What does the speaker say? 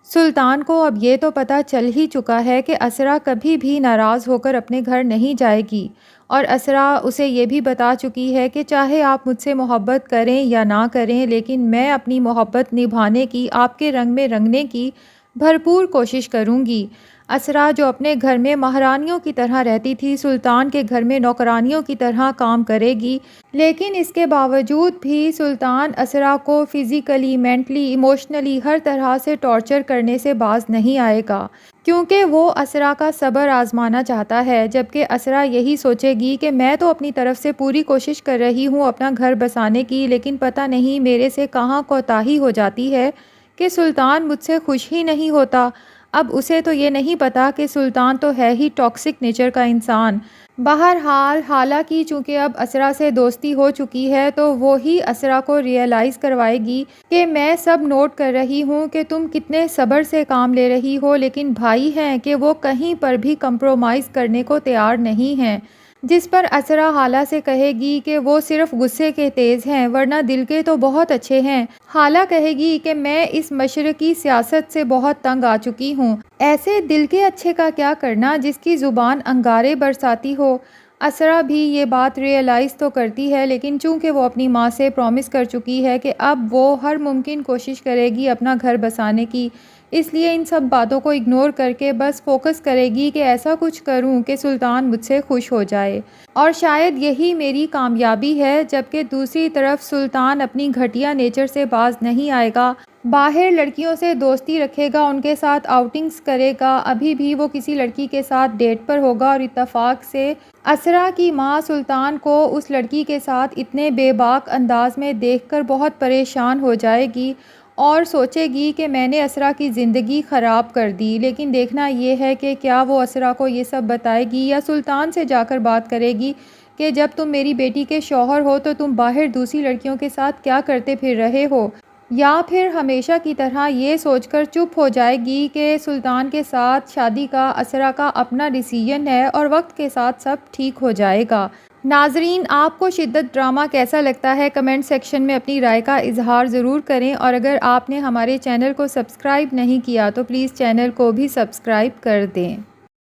سلطان کو اب یہ تو پتہ چل ہی چکا ہے کہ اسرا کبھی بھی ناراض ہو کر اپنے گھر نہیں جائے گی، اور اسرا اسے یہ بھی بتا چکی ہے کہ چاہے آپ مجھ سے محبت کریں یا نہ کریں، لیکن میں اپنی محبت نبھانے کی، آپ کے رنگ میں رنگنے کی بھرپور کوشش کروں گی۔ اسرا جو اپنے گھر میں مہارانیوں کی طرح رہتی تھی، سلطان کے گھر میں نوکرانیوں کی طرح کام کرے گی، لیکن اس کے باوجود بھی سلطان اسرا کو فزیکلی، مینٹلی، ایموشنلی ہر طرح سے ٹارچر کرنے سے باز نہیں آئے گا، کیونکہ وہ اسرا کا صبر آزمانا چاہتا ہے، جبکہ اسرا یہی سوچے گی کہ میں تو اپنی طرف سے پوری کوشش کر رہی ہوں اپنا گھر بسانے کی، لیکن پتہ نہیں میرے سے کہاں کوتاہی ہو جاتی ہے کہ سلطان مجھ سے خوش ہی نہیں ہوتا۔ اب اسے تو یہ نہیں پتا کہ سلطان تو ہے ہی ٹاکسک نیچر کا انسان۔ بہرحال حالانکہ چونکہ اب اسرا سے دوستی ہو چکی ہے تو وہی اسرا کو ریئلائز کروائے گی کہ میں سب نوٹ کر رہی ہوں کہ تم کتنے صبر سے کام لے رہی ہو، لیکن بھائی ہیں کہ وہ کہیں پر بھی کمپرومائز کرنے کو تیار نہیں ہیں، جس پر اسرا حالہ سے کہے گی کہ وہ صرف غصے کے تیز ہیں ورنہ دل کے تو بہت اچھے ہیں۔ حالہ کہے گی کہ میں اس مشرقی سیاست سے بہت تنگ آ چکی ہوں، ایسے دل کے اچھے کا کیا کرنا جس کی زبان انگارے برساتی ہو۔ اسرا بھی یہ بات ریئلائز تو کرتی ہے، لیکن چونکہ وہ اپنی ماں سے پرومس کر چکی ہے کہ اب وہ ہر ممکن کوشش کرے گی اپنا گھر بسانے کی، اس لیے ان سب باتوں کو اگنور کر کے بس فوکس کرے گی کہ ایسا کچھ کروں کہ سلطان مجھ سے خوش ہو جائے، اور شاید یہی میری کامیابی ہے۔ جبکہ دوسری طرف سلطان اپنی گھٹیا نیچر سے باز نہیں آئے گا، باہر لڑکیوں سے دوستی رکھے گا، ان کے ساتھ آؤٹنگز کرے گا، ابھی بھی وہ کسی لڑکی کے ساتھ ڈیٹ پر ہوگا، اور اتفاق سے اسرا کی ماں سلطان کو اس لڑکی کے ساتھ اتنے بے باک انداز میں دیکھ کر بہت پریشان ہو جائے گی اور سوچے گی کہ میں نے اسرا کی زندگی خراب کر دی۔ لیکن دیکھنا یہ ہے کہ کیا وہ اسرا کو یہ سب بتائے گی یا سلطان سے جا کر بات کرے گی کہ جب تم میری بیٹی کے شوہر ہو تو تم باہر دوسری لڑکیوں کے ساتھ کیا کرتے پھر رہے ہو، یا پھر ہمیشہ کی طرح یہ سوچ کر چپ ہو جائے گی کہ سلطان کے ساتھ شادی کا اسرا کا اپنا ڈیسیژن ہے اور وقت کے ساتھ سب ٹھیک ہو جائے گا۔ ناظرین، آپ کو شدت ڈرامہ کیسا لگتا ہے؟ کمنٹ سیکشن میں اپنی رائے کا اظہار ضرور کریں، اور اگر آپ نے ہمارے چینل کو سبسکرائب نہیں کیا تو پلیز چینل کو بھی سبسکرائب کر دیں۔